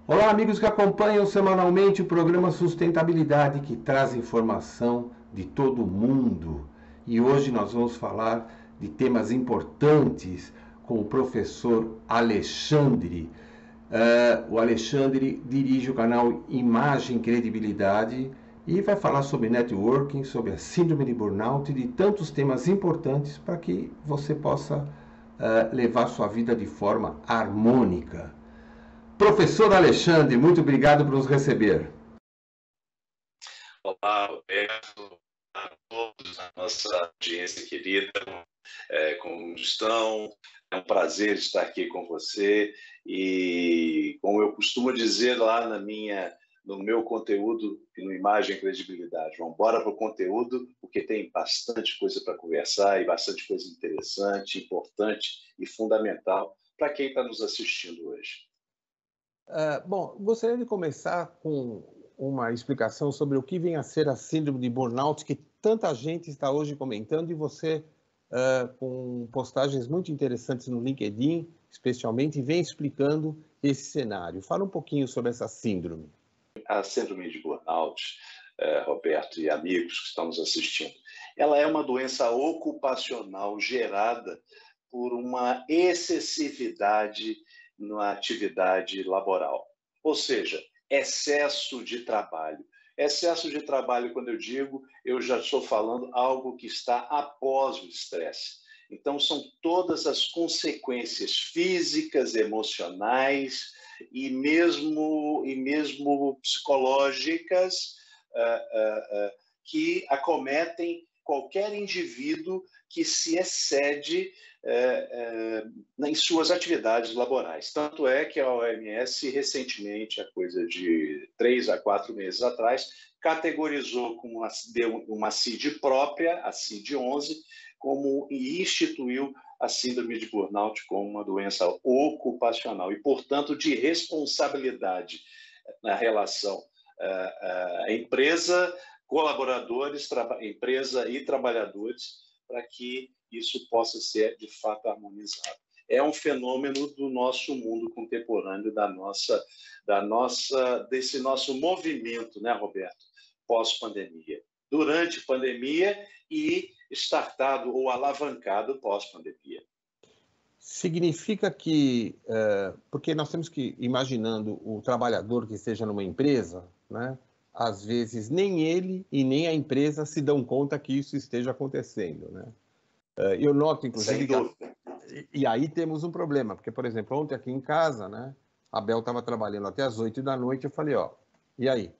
Olá, amigos que acompanham semanalmente o programa Sustentabilidade, que traz informação de todo mundo. E hoje nós vamos falar de temas importantes com o professor Alexandre. O Alexandre dirige o canal Imagem e Credibilidade e vai falar sobre networking, sobre a síndrome de burnout e de tantos temas importantes para que você possa levar sua vida de forma harmônica. Professor Alexandre, muito obrigado por nos receber. Olá, Roberto, a todos, a nossa audiência querida, como estão? É um prazer estar aqui com você e, como eu costumo dizer lá no meu conteúdo e no Imagem e Credibilidade, vamos embora para o conteúdo, porque tem bastante coisa para conversar e bastante coisa interessante, importante e fundamental para quem está nos assistindo hoje. Bom, gostaria de começar com uma explicação sobre o que vem a ser a síndrome de burnout, que tanta gente está hoje comentando, e você, com postagens muito interessantes no LinkedIn, especialmente, vem explicando esse cenário. Fala um pouquinho sobre essa síndrome. A síndrome de burnout, Roberto e amigos que estão nos assistindo, ela é uma doença ocupacional gerada por uma excessividade na atividade laboral, ou seja, excesso de trabalho. Excesso de trabalho, quando eu digo, eu já estou falando algo que está após o estresse. Então, são todas as consequências físicas, emocionais e mesmo psicológicas que acometem qualquer indivíduo que se excede em suas atividades laborais. Tanto é que a OMS, recentemente, há coisa de 3 a 4 meses atrás, categorizou deu uma CID própria, a CID-11, e instituiu a síndrome de burnout como uma doença ocupacional e, portanto, de responsabilidade na relação empresa, colaboradores, empresa e trabalhadores, para que isso possa ser, de fato, harmonizado. É um fenômeno do nosso mundo contemporâneo, desse nosso movimento, né, Roberto, pós-pandemia. Durante a pandemia e startado ou alavancado pós-pandemia. Significa que, porque nós temos que, imaginando o trabalhador que esteja numa empresa, né, às vezes nem ele e nem a empresa se dão conta que isso esteja acontecendo, né? Eu noto, inclusive, sem dúvida. E aí temos um problema, porque, por exemplo, ontem aqui em casa, né, a Bel estava trabalhando até as 8 da noite, eu falei, ó, e aí?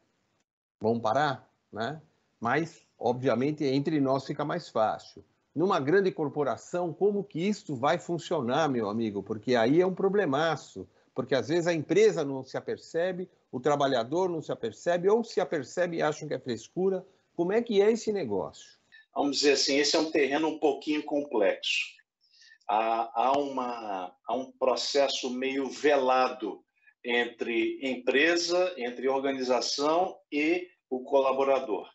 Vamos parar? Né? Mas, obviamente, entre nós fica mais fácil. Numa grande corporação, como que isso vai funcionar, meu amigo? Porque aí é um problemaço. Porque às vezes a empresa não se apercebe, o trabalhador não se apercebe, ou se apercebe e acham que é frescura. Como é que é esse negócio? Vamos dizer assim, esse é um terreno um pouquinho complexo. Há um processo meio velado entre empresa, entre organização e o colaborador.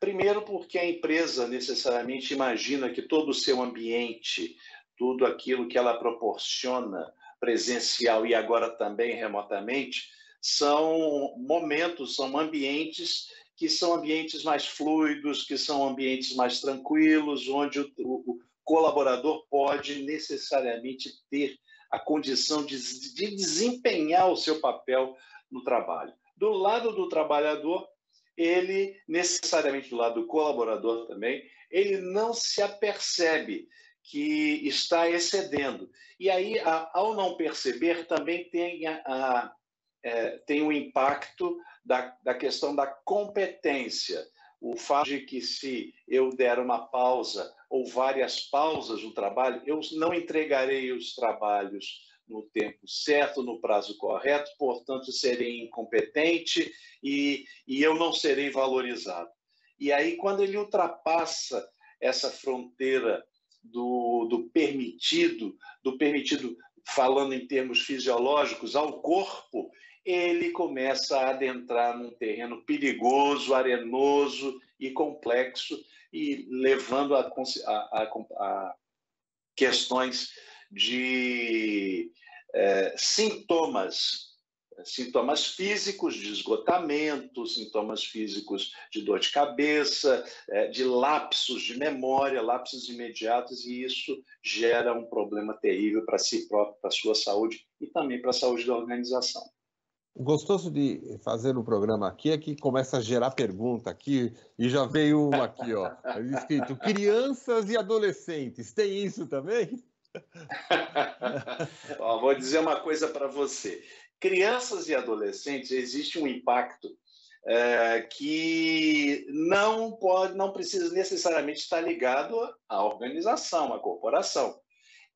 Primeiro, porque a empresa necessariamente imagina que todo o seu ambiente, tudo aquilo que ela proporciona, presencial e agora também remotamente, são momentos, são ambientes que são ambientes mais fluidos, que são ambientes mais tranquilos, onde o colaborador pode necessariamente ter a condição de desempenhar o seu papel no trabalho. Do lado do trabalhador, ele, necessariamente do lado do colaborador também, ele não se apercebe que está excedendo. E aí, ao não perceber, também tem o impacto da questão da competência. O fato de que, se eu der uma pausa ou várias pausas no trabalho, eu não entregarei os trabalhos no tempo certo, no prazo correto, portanto, serei incompetente e eu não serei valorizado. E aí, quando ele ultrapassa essa fronteira do permitido falando em termos fisiológicos, ao corpo, ele começa a adentrar num terreno perigoso, arenoso e complexo, e levando a questões de sintomas sintomas físicos de esgotamento, sintomas físicos de dor de cabeça, de lapsos de memória, lapsos imediatos, e isso gera um problema terrível para si próprio, para a sua saúde e também para a saúde da organização. O gostoso de fazer o programa aqui é que começa a gerar pergunta aqui, e já veio uma aqui, ó, escrito crianças e adolescentes. Tem isso também? Ó, vou dizer uma coisa para você. Crianças e adolescentes, existe um impacto que não precisa necessariamente estar ligado à organização, à corporação.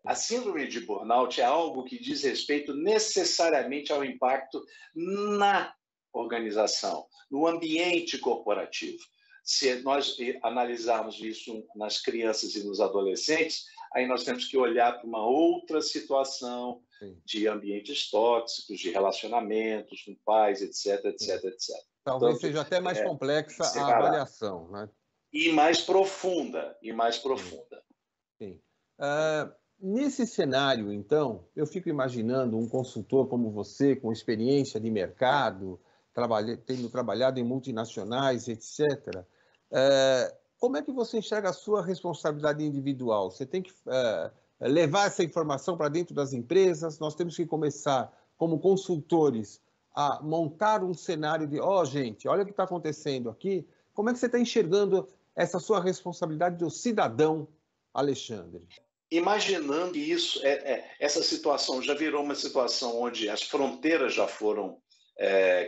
A síndrome de burnout é algo que diz respeito necessariamente ao impacto na organização, no ambiente corporativo. Se nós analisarmos isso nas crianças e nos adolescentes, aí nós temos que olhar para uma outra situação de ambientes tóxicos, de relacionamentos com pais, etc, etc, etc. Talvez seja até mais complexa a avaliação, né? E mais profunda, e mais profunda. Sim. Nesse cenário, então, eu fico imaginando um consultor como você, com experiência de mercado, tendo trabalhado em multinacionais, etc. Como é que você enxerga a sua responsabilidade individual? Você tem que levar essa informação para dentro das empresas, nós temos que começar, como consultores, a montar um cenário de, gente, olha o que está acontecendo aqui. Como é que você está enxergando essa sua responsabilidade do cidadão, Alexandre? Imaginando isso, essa situação já virou uma situação onde as fronteiras já foram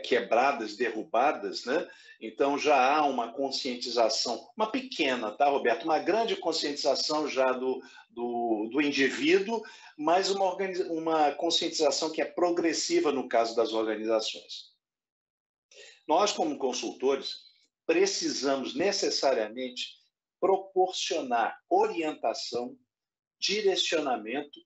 quebradas, derrubadas, né? Então já há uma conscientização, uma pequena, tá, Roberto? Uma grande conscientização já do indivíduo, mas uma conscientização que é progressiva no caso das organizações. Nós, como consultores, precisamos necessariamente proporcionar orientação, direcionamento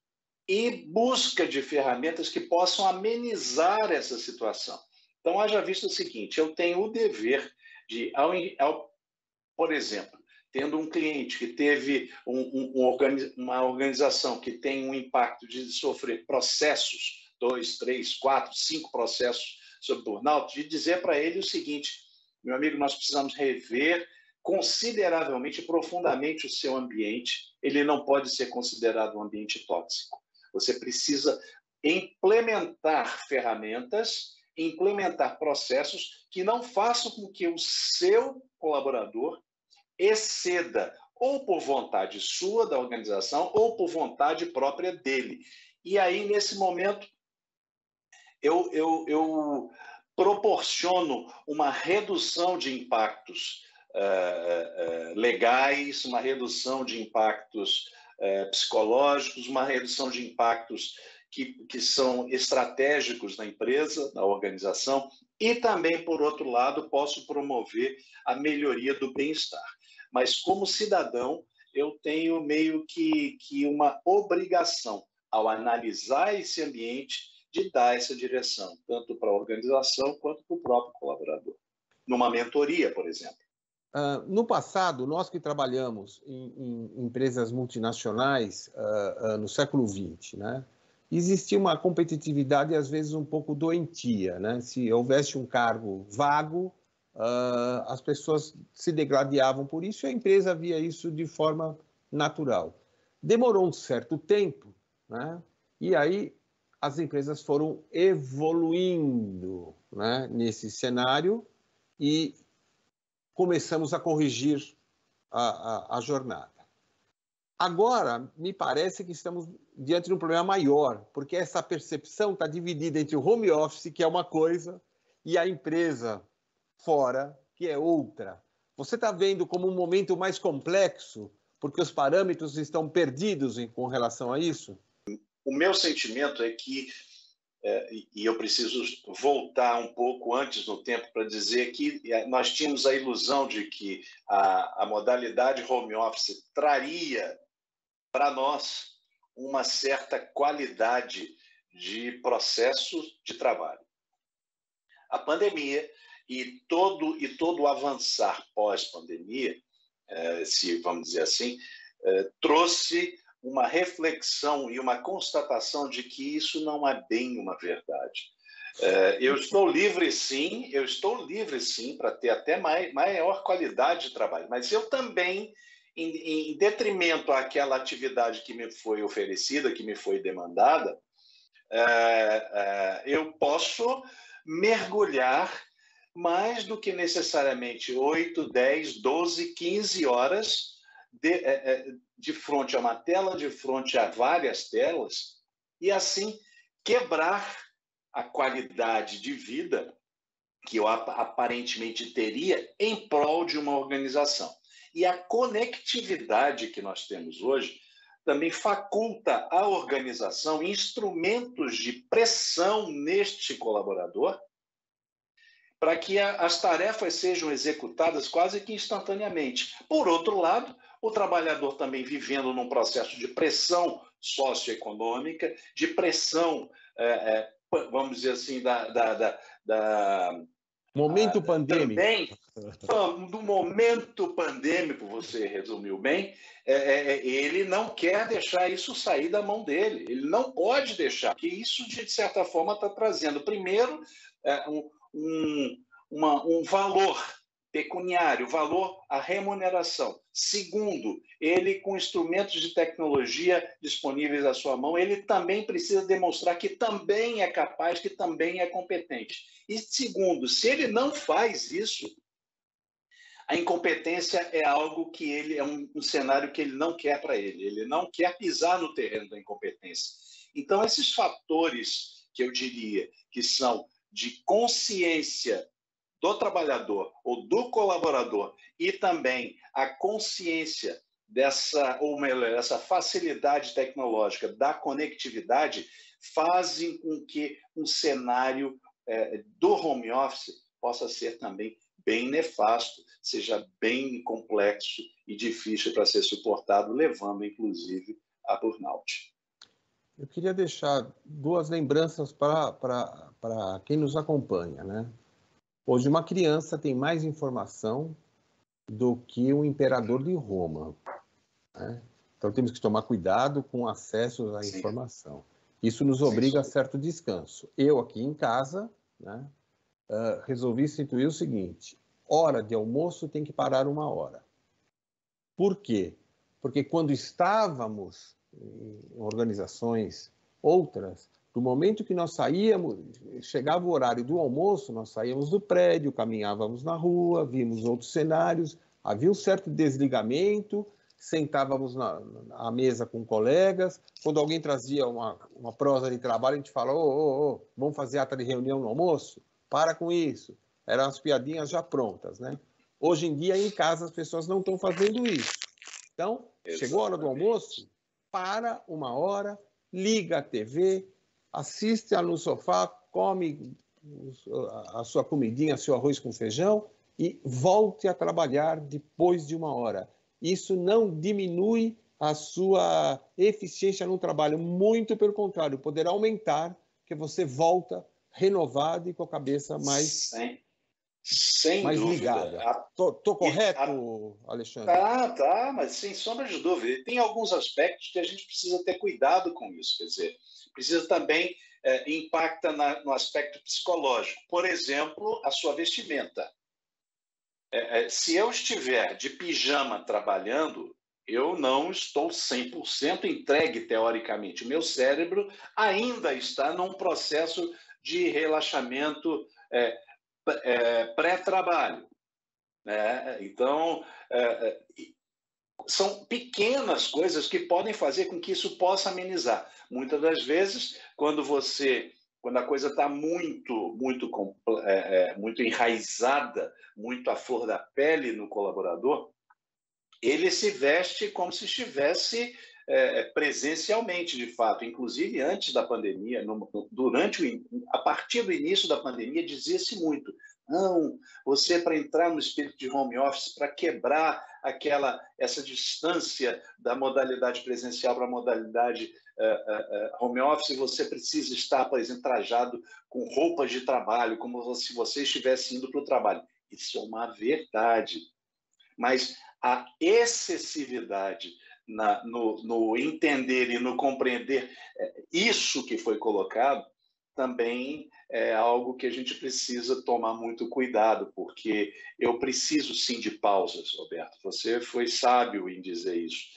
e busca de ferramentas que possam amenizar essa situação. Então, haja visto o seguinte, eu tenho o dever de, por exemplo, tendo um cliente que teve uma organização que tem um impacto de sofrer processos, 2, 3, 4, 5 processos sobre burnout, de dizer para ele o seguinte, meu amigo, nós precisamos rever consideravelmente, profundamente o seu ambiente, ele não pode ser considerado um ambiente tóxico. Você precisa implementar ferramentas, implementar processos que não façam com que o seu colaborador exceda, ou por vontade sua da organização, ou por vontade própria dele. E aí, nesse momento, eu proporciono uma redução de impactos legais, uma redução de impactos psicológicos, uma redução de impactos que são estratégicos na empresa, na organização, e também, por outro lado, posso promover a melhoria do bem-estar. Mas, como cidadão, eu tenho meio que uma obrigação, ao analisar esse ambiente, de dar essa direção, tanto para a organização quanto para o próprio colaborador. Numa mentoria, por exemplo. No passado, nós que trabalhamos em empresas multinacionais no século XX, né, existia uma competitividade, às vezes, um pouco doentia, né? Se houvesse um cargo vago, as pessoas se degladiavam por isso e a empresa via isso de forma natural. Demorou um certo tempo, né? E aí as empresas foram evoluindo, né, nesse cenário e começamos a corrigir a jornada. Agora, me parece que estamos diante de um problema maior, porque essa percepção está dividida entre o home office, que é uma coisa, e a empresa fora, que é outra. Você está vendo como um momento mais complexo, porque os parâmetros estão perdidos com relação a isso? O meu sentimento é que, e eu preciso voltar um pouco antes no tempo para dizer que nós tínhamos a ilusão de que a modalidade home office traria para nós uma certa qualidade de processo de trabalho. A pandemia e todo o avançar pós-pandemia, se vamos dizer assim, trouxe uma reflexão e uma constatação de que isso não é bem uma verdade. Eu estou livre, sim, para ter até maior qualidade de trabalho, mas eu também, em detrimento àquela atividade que me foi oferecida, que me foi demandada, eu posso mergulhar mais do que necessariamente 8, 10, 12, 15 horas de frente a uma tela, de frente a várias telas, e assim quebrar a qualidade de vida que eu aparentemente teria em prol de uma organização. E a conectividade que nós temos hoje também faculta à organização instrumentos de pressão neste colaborador para que as tarefas sejam executadas quase que instantaneamente. Por outro lado, o trabalhador também vivendo num processo de pressão socioeconômica, de pressão, vamos dizer assim, momento pandêmico. Também, do momento pandêmico, você resumiu bem, ele não quer deixar isso sair da mão dele. Ele não pode deixar, porque isso, de certa forma, está trazendo, primeiro, um valor pecuniário, valor à remuneração. Segundo, ele, com instrumentos de tecnologia disponíveis à sua mão, ele também precisa demonstrar que também é capaz, que também é competente. E segundo, se ele não faz isso, a incompetência é algo que ele é um cenário que ele não quer para ele. Ele não quer pisar no terreno da incompetência. Então, esses fatores que eu diria que são de consciência do trabalhador ou do colaborador e também a consciência dessa facilidade tecnológica da conectividade fazem com que um cenário do home office possa ser também bem nefasto, seja bem complexo e difícil para ser suportado, levando, inclusive, a burnout. Eu queria deixar duas lembranças para quem nos acompanha, né? Hoje, uma criança tem mais informação do que o imperador de Roma, né? Então, temos que tomar cuidado com o acesso à informação. Isso nos obriga a certo descanso. Eu, aqui em casa, né, resolvi instituir o seguinte: hora de almoço tem que parar 1 hora. Por quê? Porque quando estávamos em organizações outras, do momento que nós saíamos, chegava o horário do almoço, nós saíamos do prédio, caminhávamos na rua, vimos outros cenários, havia um certo desligamento, sentávamos à mesa com colegas, quando alguém trazia uma prosa de trabalho, a gente fala, vamos fazer ata de reunião no almoço? Para com isso. Eram as piadinhas já prontas, né? Hoje em dia, em casa, as pessoas não estão fazendo isso. Então, chegou a hora do almoço, para 1 hora, liga a TV, assiste no sofá, come a sua comidinha, seu arroz com feijão e volte a trabalhar depois de 1 hora. Isso não diminui a sua eficiência no trabalho, muito pelo contrário, poderá aumentar, porque você volta renovado e com a cabeça mais ligada. Estou correto, Alexandre? Tá, mas sem sombra de dúvida. Tem alguns aspectos que a gente precisa ter cuidado com isso. Quer dizer, precisa também impacta no aspecto psicológico. Por exemplo, a sua vestimenta. Se eu estiver de pijama trabalhando, eu não estou 100% entregue, teoricamente. O meu cérebro ainda está num processo de relaxamento pré-trabalho. Então, são pequenas coisas que podem fazer com que isso possa amenizar. Muitas das vezes, quando a coisa está muito enraizada, muito à flor da pele no colaborador, ele se veste como se estivesse presencialmente, de fato. Inclusive, antes da pandemia, a partir do início da pandemia, dizia-se muito: não, você, para entrar no espírito de home office, para quebrar essa distância da modalidade presencial para a modalidade home office, você precisa estar, por exemplo, trajado com roupas de trabalho, como se você estivesse indo para o trabalho. Isso é uma verdade. Mas a excessividade no entender e no compreender isso que foi colocado também é algo que a gente precisa tomar muito cuidado, porque eu preciso sim de pausas, Roberto. Você foi sábio em dizer isso.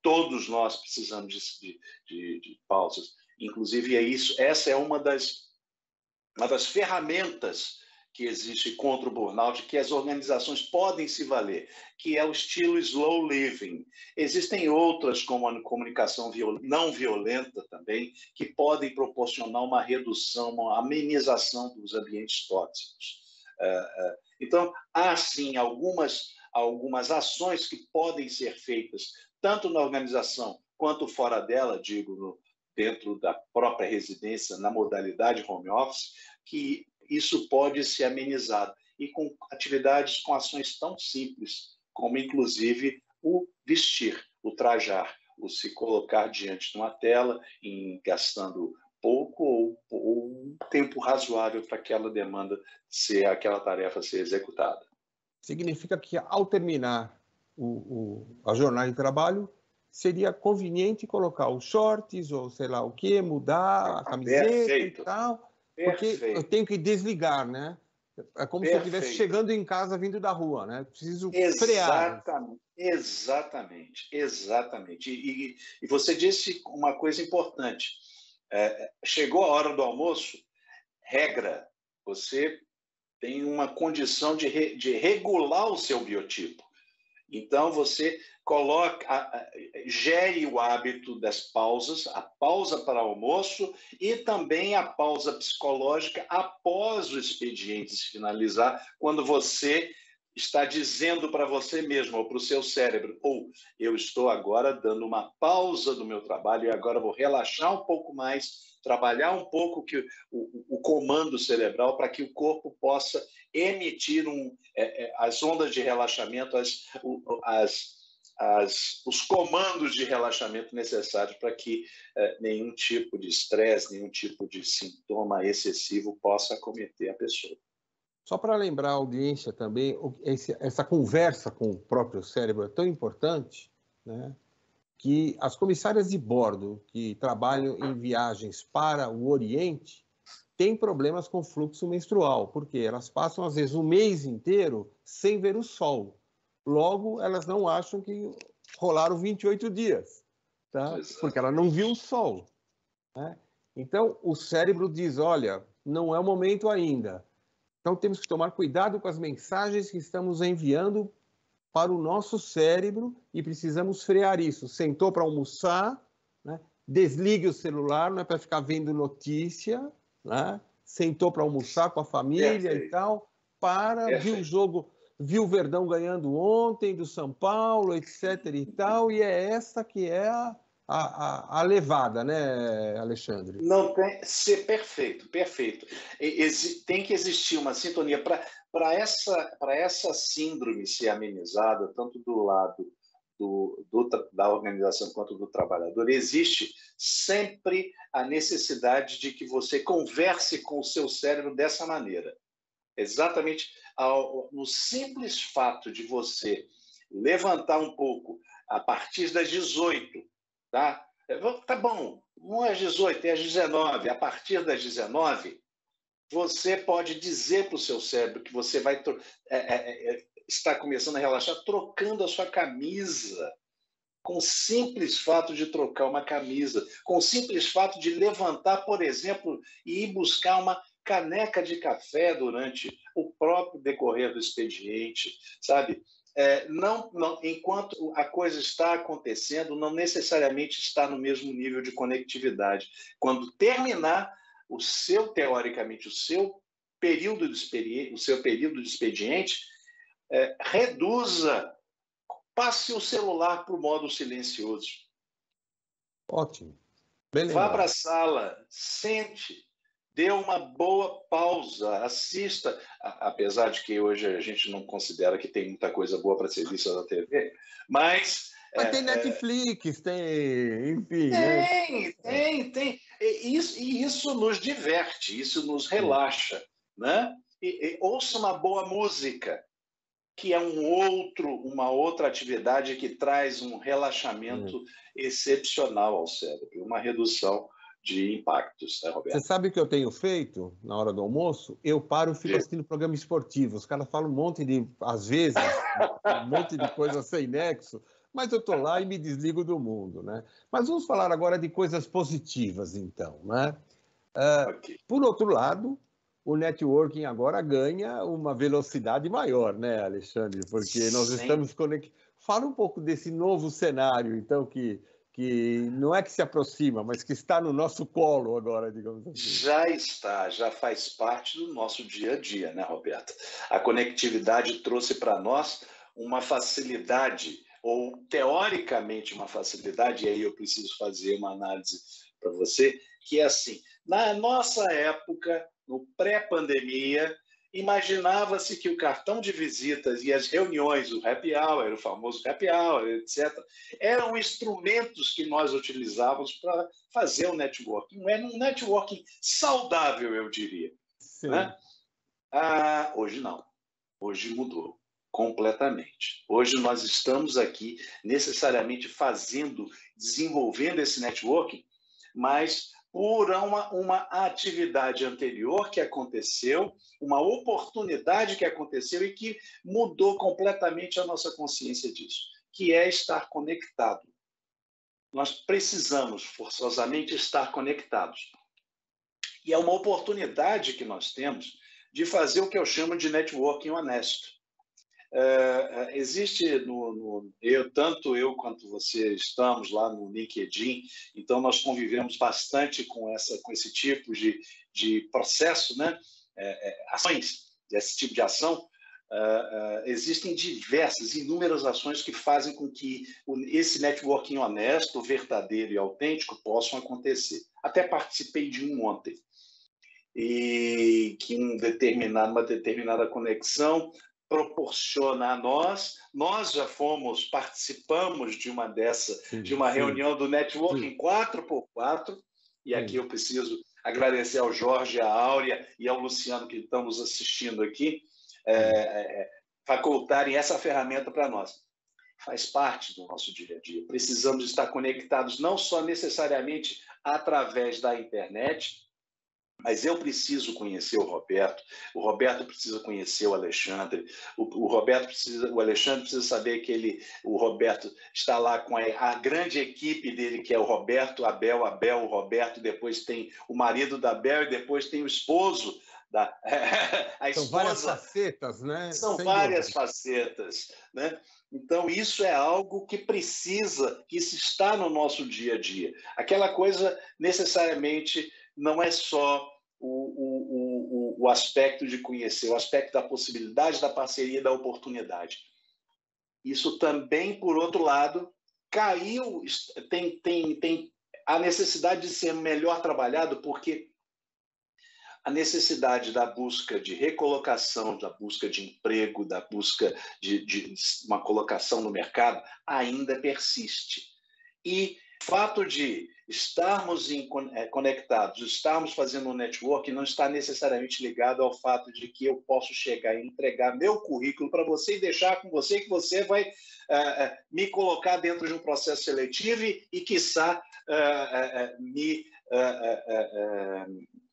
Todos nós precisamos de pausas. Inclusive, essa é uma das ferramentas que existe contra o burnout, que as organizações podem se valer, que é o estilo slow living. Existem outras, como a comunicação não violenta também, que podem proporcionar uma redução, uma amenização dos ambientes tóxicos. Então, há sim algumas ações que podem ser feitas, tanto na organização quanto fora dela, dentro da própria residência, na modalidade home office, que isso pode ser amenizado. E com atividades, com ações tão simples, como inclusive o vestir, o trajar, o se colocar diante de uma tela, gastando pouco ou um tempo razoável para aquela tarefa ser executada. Significa que, ao terminar a jornada de trabalho, seria conveniente colocar os shorts ou sei lá o que, mudar a camiseta. Perfeito. E tal, porque eu tenho que desligar, né? É como se eu estivesse chegando em casa vindo da rua, né? Preciso frear. Exatamente. E você disse uma coisa importante. Chegou a hora do almoço, regra, você tem uma condição de regular o seu biotipo. Então, você gere o hábito das pausas, a pausa para almoço e também a pausa psicológica após o expediente se finalizar, quando você está dizendo para você mesmo ou para o seu cérebro, eu estou agora dando uma pausa do meu trabalho e agora vou relaxar um pouco mais, trabalhar um pouco o comando cerebral para que o corpo possa emitir as ondas de relaxamento, os comandos de relaxamento necessários para que nenhum tipo de estresse, nenhum tipo de sintoma excessivo possa acometer a pessoa. Só para lembrar a audiência também, essa conversa com o próprio cérebro é tão importante, né, que as comissárias de bordo que trabalham em viagens para o Oriente têm problemas com fluxo menstrual, porque elas passam, às vezes, um mês inteiro sem ver o sol. Logo, elas não acham que rolaram 28 dias, tá? Porque ela não viu o sol, né? Então, o cérebro diz, olha, não é o momento ainda. Então, temos que tomar cuidado com as mensagens que estamos enviando para o nosso cérebro e precisamos frear isso. Sentou para almoçar, né? Desligue o celular, não é para ficar vendo notícia, né? Sentou para almoçar com a família e tal, viu o jogo, viu o Verdão ganhando ontem do São Paulo, etc. e tal, e é essa que é a levada, né, Alexandre? Não tem ser perfeito. Tem que existir uma sintonia para essa síndrome ser amenizada, tanto do lado da organização quanto do trabalhador. Existe sempre a necessidade de que você converse com o seu cérebro dessa maneira. Exatamente no simples fato de você levantar um pouco a partir das 18, tá? Tá bom, não é às 18, é às 19. A partir das 19, você pode dizer para o seu cérebro que você vai está começando a relaxar trocando a sua camisa. Com o simples fato de trocar uma camisa, com o simples fato de levantar, por exemplo, e ir buscar uma caneca de café durante o próprio decorrer do expediente, sabe? Enquanto a coisa está acontecendo, não necessariamente está no mesmo nível de conectividade. Quando terminar teoricamente, o seu período de expediente, reduza, passe o celular para o modo silencioso. Ótimo. Vá para a sala, sente, dê uma boa pausa, assista, apesar de que hoje a gente não considera que tem muita coisa boa para ser vista na TV, mas tem Netflix, tem, enfim. Tem. E isso nos diverte, isso nos relaxa, né? Ouça uma boa música, que é uma outra atividade que traz um relaxamento excepcional ao cérebro, uma redução de impactos, né, Roberto? Você sabe o que eu tenho feito na hora do almoço? Eu paro e fico assistindo programa esportivo. Os caras falam um monte de, às vezes, um monte de coisa sem nexo, mas eu estou lá e me desligo do mundo, né? Mas vamos falar agora de coisas positivas, então, né? Okay. Por outro lado, o networking agora ganha uma velocidade maior, né, Alexandre? Porque nós estamos conectados. Fala um pouco desse novo cenário, então, que não é que se aproxima, mas que está no nosso colo agora, digamos assim. Já está, já faz parte do nosso dia a dia, né, Roberto? A conectividade trouxe para nós uma facilidade, ou teoricamente uma facilidade, e aí eu preciso fazer uma análise para você, que é assim, na nossa época, no pré-pandemia, imaginava-se que o cartão de visitas e as reuniões, o happy hour, o famoso happy hour, etc., eram instrumentos que nós utilizávamos para fazer o networking. Era um networking saudável, eu diria. Né? Hoje não. Hoje mudou completamente. Hoje nós estamos aqui necessariamente desenvolvendo esse networking, mas por uma atividade anterior que aconteceu, uma oportunidade que aconteceu e que mudou completamente a nossa consciência disso, que é estar conectado. Nós precisamos forçosamente estar conectados. E é uma oportunidade que nós temos de fazer o que eu chamo de networking honesto. Existe tanto eu quanto você estamos lá no LinkedIn, então nós convivemos bastante com esse tipo de processo, né? Ações, esse tipo de ação. Existem inúmeras ações que fazem com que esse networking honesto, verdadeiro e autêntico possam acontecer. Até participei de um ontem, e que uma determinada conexão proporciona a nós já participamos de uma reunião do networking 4x4, e aqui eu preciso agradecer ao Jorge, à Áurea e ao Luciano que estão nos assistindo aqui, facultarem essa ferramenta para nós. Faz parte do nosso dia a dia. Precisamos estar conectados não só necessariamente através da internet, mas eu preciso conhecer o Roberto precisa conhecer o Alexandre, o Alexandre precisa saber que o Roberto está lá com a grande equipe dele, que é o Roberto, Abel, o Roberto, depois tem o marido da Abel e depois tem o esposo a esposa. São várias facetas, né? São várias facetas, né? Então, isso é algo que isso está no nosso dia a dia. Aquela coisa, necessariamente, não é só o aspecto de conhecer, o aspecto da possibilidade, da parceria, da oportunidade. Isso também, por outro lado, tem a necessidade de ser melhor trabalhado, porque a necessidade da busca de recolocação, da busca de emprego, da busca de uma colocação no mercado ainda persiste. E o fato de estarmos conectados, estarmos fazendo um network, não está necessariamente ligado ao fato de que eu posso chegar e entregar meu currículo para você e deixar com você que você vai me colocar dentro de um processo seletivo e quiçá, me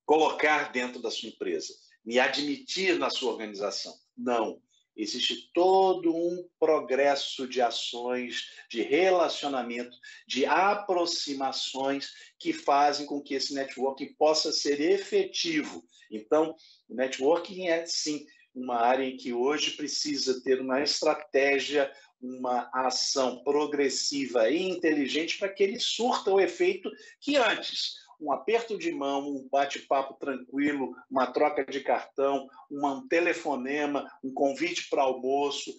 colocar dentro da sua empresa, me admitir na sua organização. Não. Existe todo um progresso de ações, de relacionamento, de aproximações que fazem com que esse networking possa ser efetivo. Então, o networking é, sim, uma área em que hoje precisa ter uma estratégia, uma ação progressiva e inteligente para que ele surta o efeito que antes um aperto de mão, um bate-papo tranquilo, uma troca de cartão, um telefonema, um convite para almoço,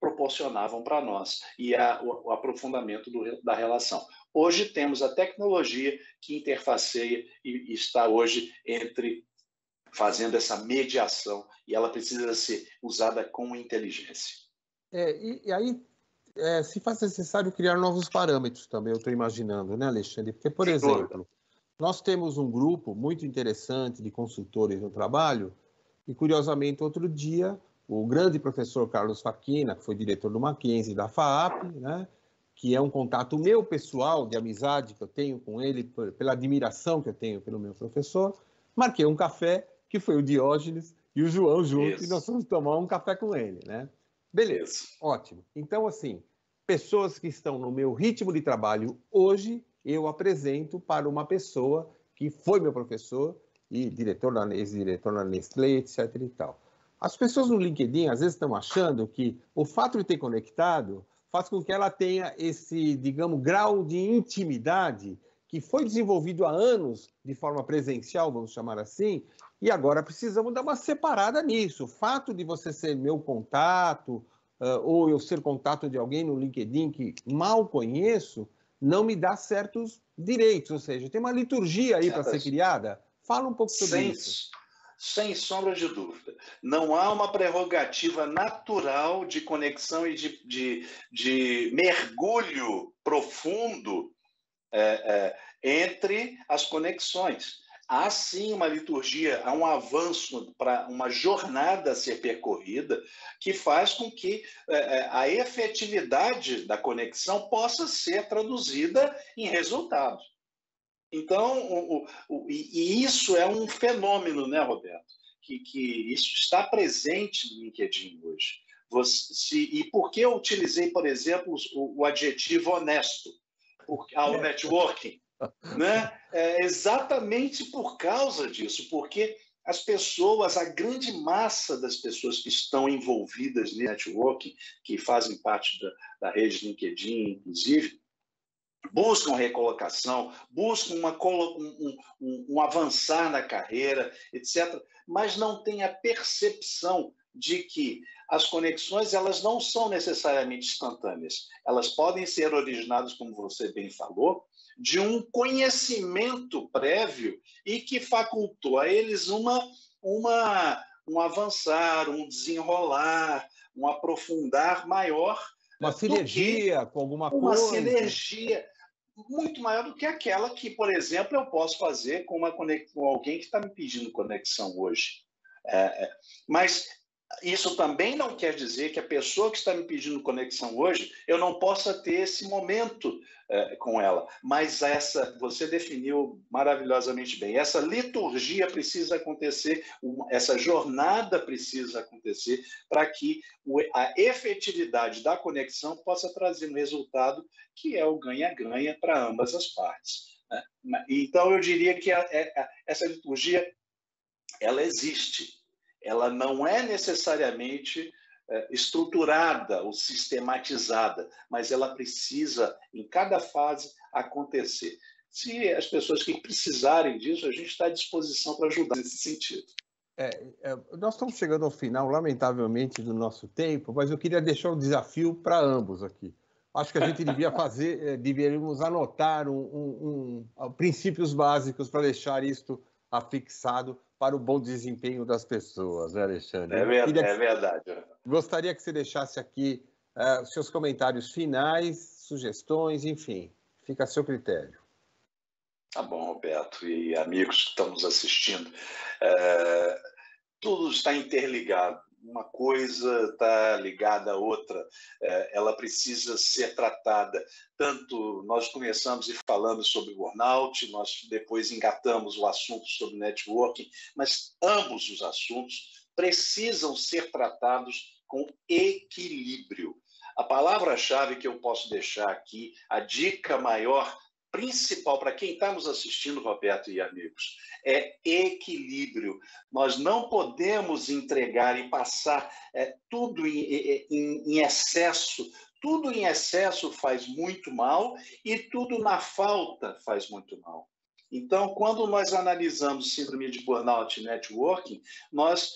proporcionavam para nós, e o aprofundamento da relação. Hoje temos a tecnologia que interfaceia e está hoje fazendo essa mediação, e ela precisa ser usada com inteligência. E aí se faz necessário criar novos parâmetros também, eu estou imaginando, né, Alexandre? Porque, por exemplo, nós temos um grupo muito interessante de consultores no trabalho e, curiosamente, outro dia, o grande professor Carlos Facchina, que foi diretor do Mackenzie, da FAAP, né, que é um contato meu pessoal, de amizade que eu tenho com ele, pela admiração que eu tenho pelo meu professor. Marquei um café, que foi o Diógenes e o João junto, e nós fomos tomar um café com ele, né? Beleza, ótimo. Então, assim, pessoas que estão no meu ritmo de trabalho hoje, eu apresento para uma pessoa que foi meu professor e ex-diretor na Nestlé, etc. e tal. As pessoas no LinkedIn, às vezes, estão achando que o fato de ter conectado faz com que ela tenha esse, digamos, grau de intimidade que foi desenvolvido há anos de forma presencial, vamos chamar assim, e agora precisamos dar uma separada nisso. O fato de você ser meu contato, ou eu ser contato de alguém no LinkedIn que mal conheço, não me dá certos direitos, ou seja, tem uma liturgia aí para ser criada. Fala um pouco sobre isso. Sem sombra de dúvida. Não há uma prerrogativa natural de conexão e de mergulho profundo entre as conexões. Há sim uma liturgia, há um avanço para uma jornada a ser percorrida que faz com que a efetividade da conexão possa ser traduzida em resultados. Então, isso é um fenômeno, né, Roberto? Que isso está presente no LinkedIn hoje. E por que eu utilizei, por exemplo, o adjetivo honesto ao networking? Né? Exatamente por causa disso, porque as pessoas, a grande massa das pessoas que estão envolvidas no networking, que fazem parte da rede LinkedIn, inclusive, buscam recolocação, buscam um avançar na carreira, etc., mas não têm a percepção de que as conexões elas não são necessariamente instantâneas. Elas podem ser originadas, como você bem falou, de um conhecimento prévio e que facultou a eles um avançar, um desenrolar, um aprofundar maior. Uma sinergia com alguma coisa. Uma sinergia muito maior do que aquela que, por exemplo, eu posso fazer com alguém que está me pedindo conexão hoje. Mas isso também não quer dizer que a pessoa que está me pedindo conexão hoje, eu não possa ter esse momento com ela. Mas você definiu maravilhosamente bem. Essa liturgia precisa acontecer, essa jornada precisa acontecer para que a efetividade da conexão possa trazer um resultado que é o ganha-ganha para ambas as partes. Né? Então, eu diria que essa liturgia ela existe. Ela não é necessariamente estruturada ou sistematizada, mas ela precisa, em cada fase, acontecer. Se as pessoas que precisarem disso, a gente está à disposição para ajudar nesse sentido. Nós estamos chegando ao final, lamentavelmente, do nosso tempo, mas eu queria deixar um desafio para ambos aqui. Acho que a gente deveríamos anotar princípios básicos para deixar isto afixado para o bom desempenho das pessoas, né, Alexandre? É verdade. Gostaria que você deixasse aqui os seus comentários finais, sugestões, enfim, fica a seu critério. Tá bom, Roberto, e amigos que estão nos assistindo. Tudo está interligado. Uma coisa está ligada à outra, ela precisa ser tratada. Tanto nós começamos e falamos sobre burnout, nós depois engatamos o assunto sobre networking, mas ambos os assuntos precisam ser tratados com equilíbrio. A palavra-chave que eu posso deixar aqui, a dica maior, principal para quem está nos assistindo, Roberto e amigos, é equilíbrio. Nós não podemos entregar e passar tudo em excesso. Tudo em excesso faz muito mal e tudo na falta faz muito mal. Então, quando nós analisamos síndrome de burnout e networking, nós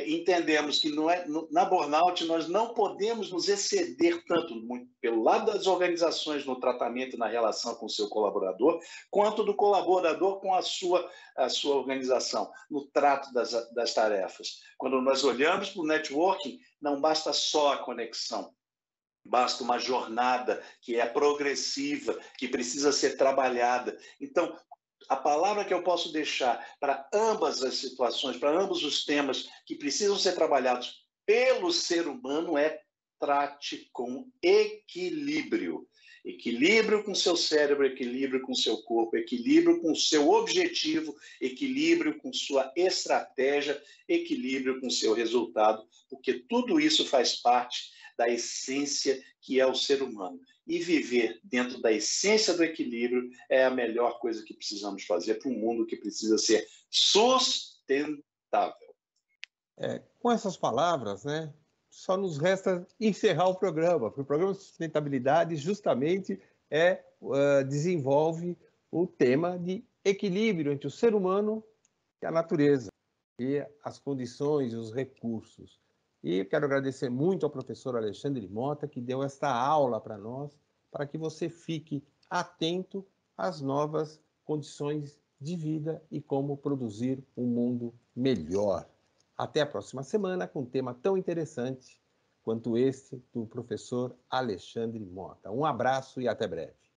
entendemos que na burnout nós não podemos nos exceder tanto pelo lado das organizações no tratamento e na relação com o seu colaborador, quanto do colaborador com a sua organização, no trato das tarefas. Quando nós olhamos para o networking, não basta só a conexão. Basta uma jornada que é progressiva, que precisa ser trabalhada. Então, a palavra que eu posso deixar para ambas as situações, para ambos os temas que precisam ser trabalhados pelo ser humano é trate com equilíbrio. Equilíbrio com seu cérebro, equilíbrio com seu corpo, equilíbrio com seu objetivo, equilíbrio com sua estratégia, equilíbrio com seu resultado, porque tudo isso faz parte da essência que é o ser humano. E viver dentro da essência do equilíbrio é a melhor coisa que precisamos fazer para um mundo que precisa ser sustentável. Com essas palavras, né, só nos resta encerrar o programa, porque o programa de sustentabilidade justamente desenvolve o tema de equilíbrio entre o ser humano e a natureza, e as condições e os recursos. E quero agradecer muito ao professor Alexandre Mota, que deu esta aula para nós, para que você fique atento às novas condições de vida e como produzir um mundo melhor. Até a próxima semana com um tema tão interessante quanto este do professor Alexandre Mota. Um abraço e até breve.